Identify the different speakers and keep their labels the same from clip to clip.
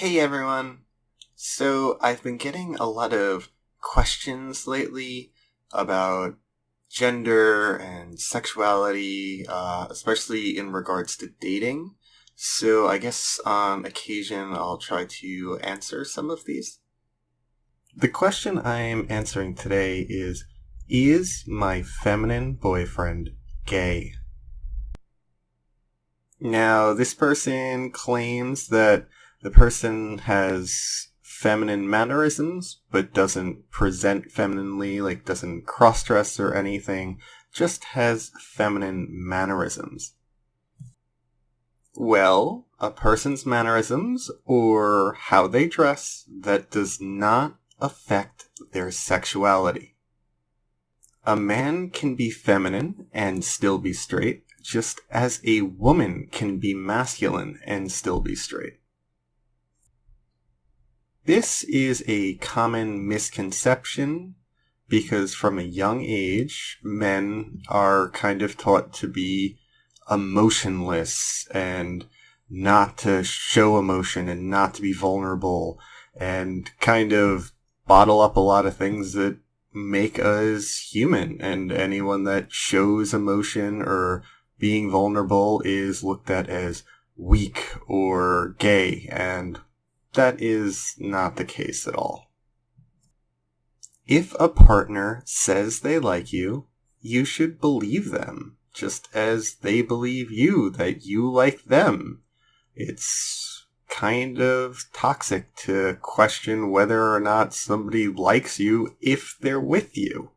Speaker 1: Hey everyone! So I've been getting a lot of questions lately about gender and sexuality, especially in regards to dating. So I guess on occasion I'll try to answer some of these. The question I'm answering today is my feminine boyfriend gay? Now, this person claims that the person has feminine mannerisms, but doesn't present femininely, like doesn't cross-dress or anything, just has feminine mannerisms. Well, a person's mannerisms or how they dress, that does not affect their sexuality. A man can be feminine and still be straight, just as a woman can be masculine and still be straight. This is a common misconception because from a young age, men are kind of taught to be emotionless and not to show emotion and not to be vulnerable and kind of bottle up a lot of things that make us human, and anyone that shows emotion or being vulnerable is looked at as weak or gay, and that is not the case at all. If a partner says they like you, you should believe them, just as they believe you that you like them. It's kind of toxic to question whether or not somebody likes you if they're with you.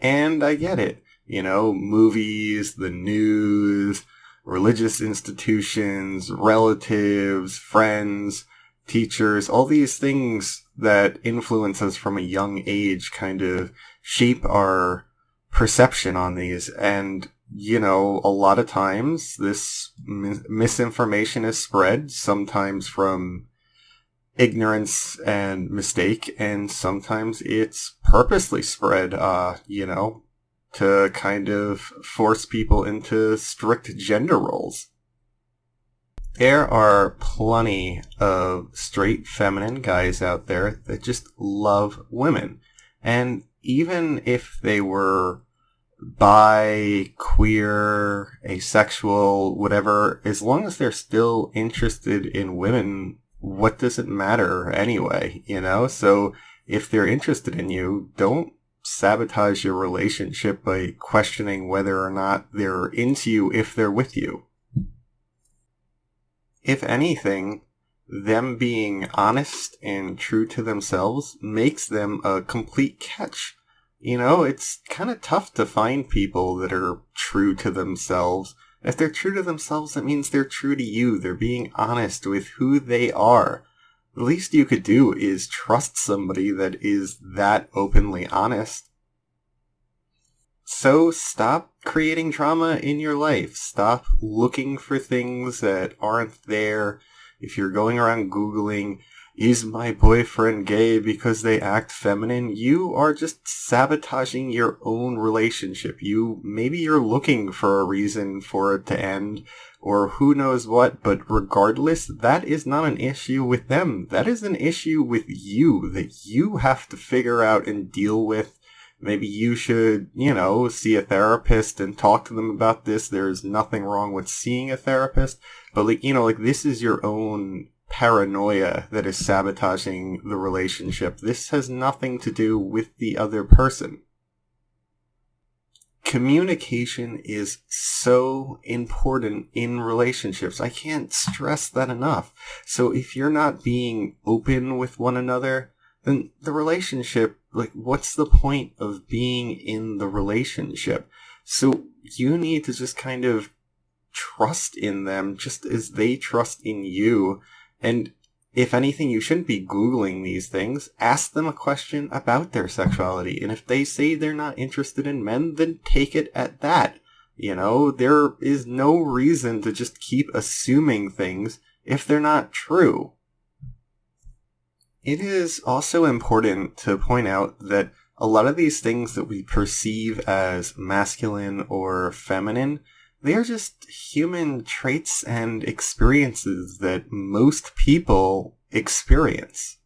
Speaker 1: And I get it. Movies, the news, religious institutions, relatives, friends, teachers, all these things that influence us from a young age kind of shape our perception on these. And a lot of times this misinformation is spread, sometimes from ignorance and mistake, and sometimes it's purposely spread, to kind of force people into strict gender roles. There are plenty of straight feminine guys out there that just love women. And even if they were bi, queer, asexual, whatever, as long as they're still interested in women, what does it matter anyway, So if they're interested in you, don't sabotage your relationship by questioning whether or not they're into you if they're with you. If anything, them being honest and true to themselves makes them a complete catch. It's kind of tough to find people that are true to themselves. If they're true to themselves, that means they're true to you. They're being honest with who they are. The least you could do is trust somebody that is that openly honest. So stop creating drama in your life. Stop looking for things that aren't there. If you're going around Googling, is my boyfriend gay because they act feminine? You are just sabotaging your own relationship. Maybe you're looking for a reason for it to end, or who knows what, but regardless, that is not an issue with them. That is an issue with you that you have to figure out and deal with. Maybe you should, see a therapist and talk to them about this. There's nothing wrong with seeing a therapist, but this is your own paranoia that is sabotaging the relationship. This has nothing to do with the other person. Communication is so important in relationships. I can't stress that enough. So if you're not being open with one another, then the relationship, what's the point of being in the relationship? So you need to just kind of trust in them just as they trust in you. And if anything, you shouldn't be Googling these things. Ask them a question about their sexuality. And if they say they're not interested in men, then take it at that. There is no reason to just keep assuming things if they're not true. It is also important to point out that a lot of these things that we perceive as masculine or feminine, They are just human traits and experiences that most people experience.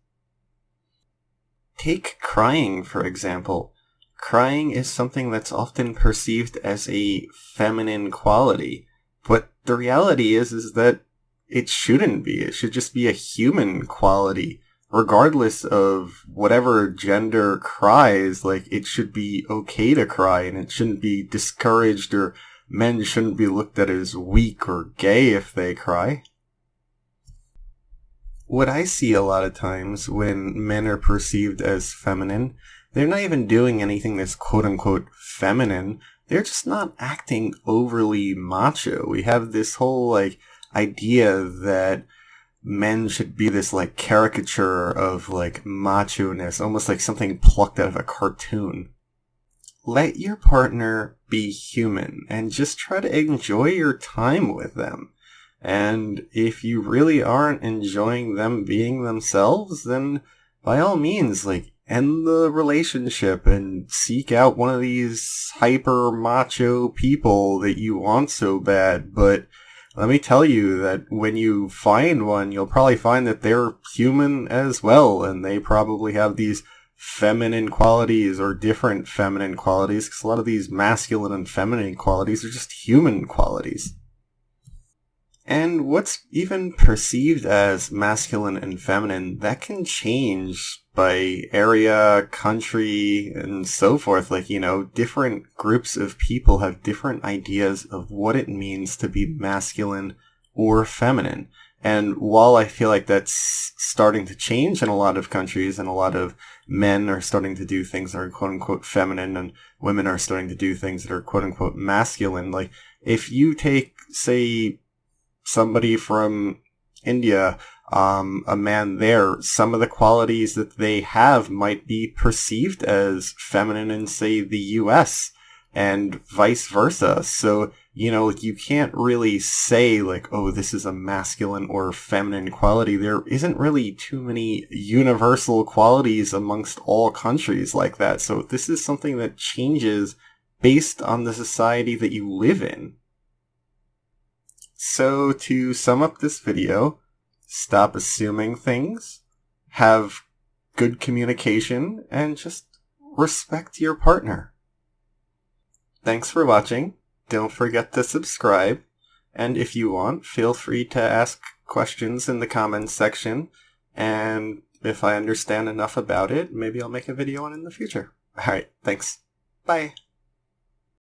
Speaker 1: Take crying, for example. Crying is something that's often perceived as a feminine quality, but the reality is that it shouldn't be. It should just be a human quality. Regardless of whatever gender cries, like, it should be okay to cry, and it shouldn't be discouraged, or men shouldn't be looked at as weak or gay if they cry. What I see a lot of times when men are perceived as feminine, they're not even doing anything that's quote-unquote feminine. They're just not acting overly macho. We have this whole, like, idea that men should be this, like, caricature of, like, macho-ness, almost like something plucked out of a cartoon. Let your partner be human and just try to enjoy your time with them. And if you really aren't enjoying them being themselves, then by all means, like, end the relationship and seek out one of these hyper macho people that you want so bad. But let me tell you that when you find one, you'll probably find that they're human as well, and they probably have these feminine qualities or different feminine qualities, because a lot of these masculine and feminine qualities are just human qualities. And what's even perceived as masculine and feminine, that can change by area, country, and so forth. Like, different groups of people have different ideas of what it means to be masculine or feminine. And while I feel like that's starting to change in a lot of countries, and a lot of men are starting to do things that are quote-unquote feminine, and women are starting to do things that are quote-unquote masculine, like, if you take, say, somebody from India, a man there, some of the qualities that they have might be perceived as feminine in, say, the US, and vice versa. So, you can't really say, like, oh, this is a masculine or feminine quality. There isn't really too many universal qualities amongst all countries like that. So this is something that changes based on the society that you live in. So to sum up this video, stop assuming things, have good communication, and just respect your partner. Thanks for watching. Don't forget to subscribe, and if you want, feel free to ask questions in the comments section, and if I understand enough about it, maybe I'll make a video on it in the future. Alright, thanks. Bye.